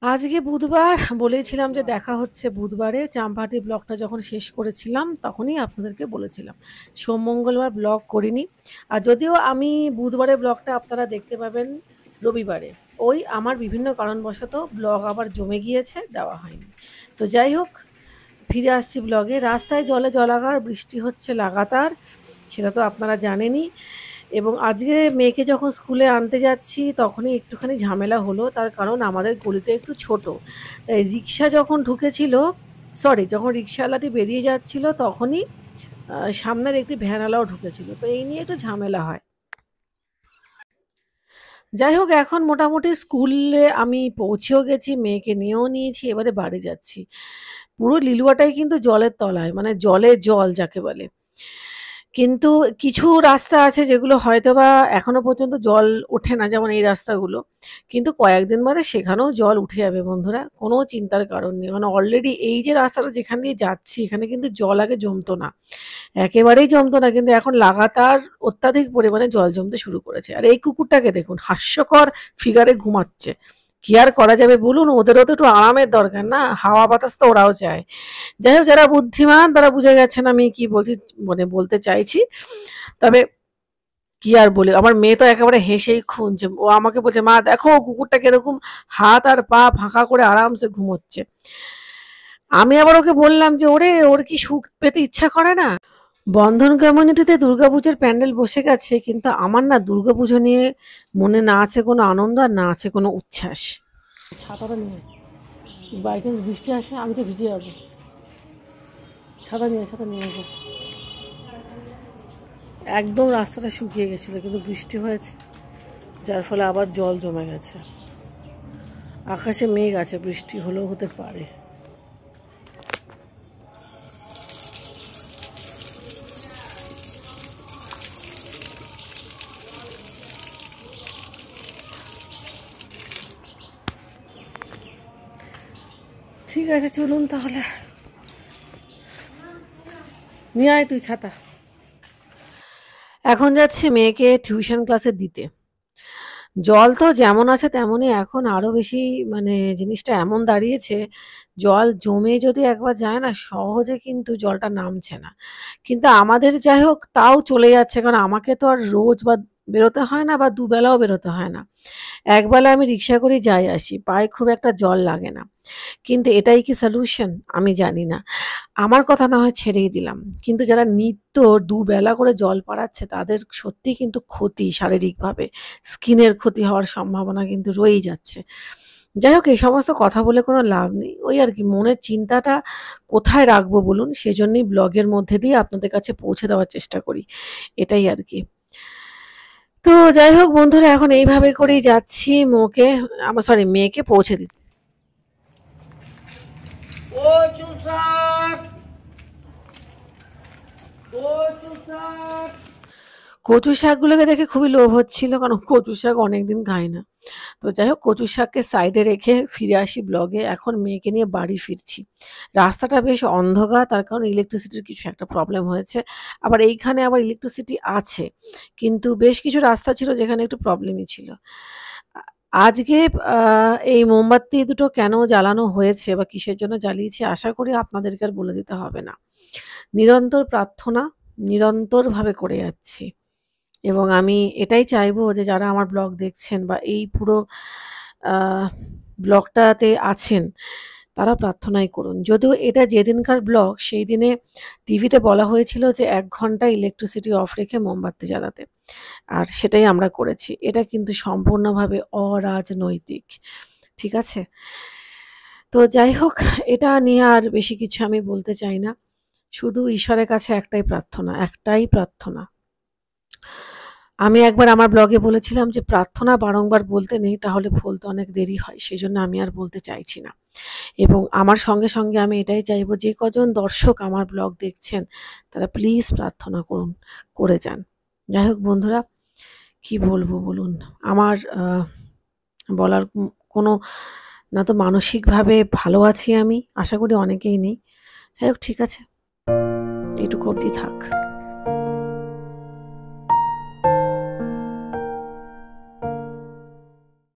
আজকে বুধবার বলেছিলাম যে দেখা হচ্ছে বুধবারে। চাম্পাহাটি ব্লগটা যখন শেষ করেছিলাম তখনই আপনাদেরকে বলেছিলাম। সোম মঙ্গলবার ব্লগ করিনি। আর যদিও আমি বুধবারে ব্লগটা আপনারা দেখতে পাবেন রবিবারে। ওই আমার বিভিন্ন কারণবশত ব্লগ আবার জমে গিয়েছে, দেওয়া হয়নি। তো যাই হোক, ফিরে আসছি ব্লগে। রাস্তায় জলে জলাকার, বৃষ্টি হচ্ছে লাগাতার, সেটা তো আপনারা জানেনই। এবং আজকে মেয়েকে যখন স্কুলে আনতে যাচ্ছি তখনই একটুখানি ঝামেলা হলো। তার কারণ আমাদের গলিটা একটু ছোট। তাই রিক্সা যখন ঢুকেছিল, সরি, যখন রিক্সাওয়ালাটি বেরিয়ে যাচ্ছিল তখনই সামনের একটি ভ্যানওয়ালাও ঢুকেছিল। তো এই নিয়ে একটু ঝামেলা হয়। যাই হোক, এখন মোটামুটি স্কুলে আমি পৌঁছেও গেছি, মেয়েকে নিয়েও নিয়েছি, এবারে বাড়ি যাচ্ছি। পুরো লিলুয়াটাই কিন্তু জলের তলায়, মানে জলে জল যাকে বলে। কিন্তু কিছু রাস্তা আছে যেগুলো হয়তোবা এখনো পর্যন্ত জল ওঠে না, যেমন এই রাস্তাগুলো। কিন্তু কয়েকদিন বাদে সেখানেও জল উঠে যাবে বন্ধুরা, কোনো চিন্তার কারণ নেই। মানে অলরেডি এই যে রাস্তাটা যেখান দিয়ে যাচ্ছি এখানে কিন্তু জল আগে জমতো না, একেবারেই জমতো না, কিন্তু এখন লাগাতার অত্যাধিক পরিমাণে জল জমতে শুরু করেছে। আর এই কুকুরটাকে দেখুন, হাস্যকর ফিগারে ঘুমাচ্ছে। কি আর করা যাবে বলুন, ওদেরও তো একটু আরামের দরকার না, হাওয়া বাতাস তো ওরাও চায়। যাই হোক, যারা বুদ্ধিমান তারা বুঝে গেছেন আমি কি বলছি, মানে বলতে চাইছি। তবে কি আর বলি, আমার মেয়ে তো একেবারে হেসেই খুনছে। ও আমাকে বলছে, মা দেখো কুকুরটা কিরকম হাত আর পা ফাঁকা করে আরামসে ঘুমোচ্ছে। আমি আবার ওকে বললাম যে ওরে, ওর কি সুখ পেতে ইচ্ছা করে না? বন্ধন কমিউনিটিতে দুর্গাপুজোর প্যান্ডেল বসে গেছে, কিন্তু আমার না দুর্গাপুজো নিয়ে মনে না আছে কোনো আনন্দ আর না আছে কোনো উচ্ছ্বাস। ছাতাটা নিয়ে, বাই চান্স বৃষ্টি আসে আমি তো ভিজে যাবো। ছাতা নিয়ে, ছাতা নিয়ে যাবো। একদম রাস্তাটা শুকিয়ে গেছিলো, কিন্তু বৃষ্টি হয়েছে যার ফলে আবার জল জমে গেছে। আকাশে মেঘ আছে, বৃষ্টি হলেও হতে পারে। ঠিক আছে, চলুন তাহলে। নিয়ে আয় তুই ছাতা। এখন যাচ্ছি মেয়েকে টিউশন ক্লাসে দিতে। জল তো যেমন আছে তেমনই, এখন আরো বেশি, মানে জিনিসটা এমন দাঁড়িয়েছে, জল জমে যদি একবার যায় না সহজে কিন্তু জলটা নামছে না। কিন্তু আমাদের যাই হোক তাও চলে যাচ্ছে, কারণ আমাকে তো আর রোজ বা বেরোতে হয় না, বা দুবেলাও বেরোতে হয় না। একবেলা আমি রিক্সা করে যাই আসি, পায়ে খুব একটা জল লাগে না। কিন্তু এটাই কি সলিউশন আমি জানি না। আমার কথা না হয় ছেড়েই দিলাম, কিন্তু যারা নিত্য দুবেলা করে জল পাড়াচ্ছে তাদের সত্যিই কিন্তু ক্ষতি শারীরিকভাবে, স্কিনের ক্ষতি হওয়ার সম্ভাবনা কিন্তু রয়েই যাচ্ছে। যাই হোক, এই সমস্ত কথা বলে কোনো লাভ নেই। ওই আর কি, মনের চিন্তাটা কোথায় রাখবো বলুন, সেজন্যই ব্লগের মধ্যে দিয়ে আপনাদের কাছে পৌঁছে দেওয়ার চেষ্টা করি, এটাই আর কি। তো যাই হোক বন্ধুরা, এখন এইভাবে করেই যাচ্ছি মেয়েকে পৌঁছে দিতে। কচু শাক, কচু শাক। কচু শাকগুলোকে দেখে খুবই লোভ হচ্ছিল, কারণ কচু শাক অনেকদিন খাই না। তো যাই হোক, কচু শাককে সাইডে রেখে ফিরে আসি ব্লগে। এখন মেয়েকে নিয়ে বাড়ি ফিরছি। রাস্তাটা বেশ অন্ধকার, তার কারণ ইলেকট্রিসিটির কিছু একটা প্রবলেম হয়েছে। আবার এইখানে আবার ইলেকট্রিসিটি আছে, কিন্তু বেশ কিছু রাস্তা ছিল যেখানে একটু প্রবলেমই ছিল। আ আজকে এই মোমবাতি দুটো কেন জ্বালানো হয়েছে বা কিসের জন্য জ্বালিয়েছি আশা করি আপনাদেরকে আর বলে দিতে হবে না। নিরন্তর প্রার্থনা নিরন্তরভাবে করে যাচ্ছি। এবং আমি এটাই চাইবো যে যারা আমার ব্লগ দেখছেন বা এই পুরো আ ব্লগটাতে আছেন, তারা প্রার্থনাই করুন। যদিও এটা যেদিনকার ব্লগ সেই দিনে টিভিতে বলা হয়েছিল যে ১ ঘন্টা ইলেকট্রিসিটি অফ রেখে মোমবাতি জ্বালাতে। আর সেটাই আমরা করেছি। এটা কিন্তু সম্পূর্ণভাবে অরাজনৈতিক। ঠিক আছে? তো যাই হোক, এটা নিয়ে আর বেশি কিছু আমি বলতে চাই না। শুধু ঈশ্বরের কাছে একটাই প্রার্থনা, একটাই প্রার্থনা। আমি একবার আমার ব্লগে বলেছিলাম যে প্রার্থনা বারংবার বলতে নেই, তাহলে বলতে অনেক দেরি হয়। সেজন্য আমি আর বলতে চাইছি না। এবং আমার সঙ্গে আমি এটাই চাইবো, যে কজন দর্শক আমার ব্লগ দেখছেন তারা প্লিজ প্রার্থনা করুন, করে যান। যাই হোক বন্ধুরা, কি বলবো বলুন? আমার বলার কোনো, না তো মানসিকভাবে ভালো আছি আমি, আশা করি অনেকেই নেই। যাই হোক, ঠিক আছে, এইটুকু অবধি থাক।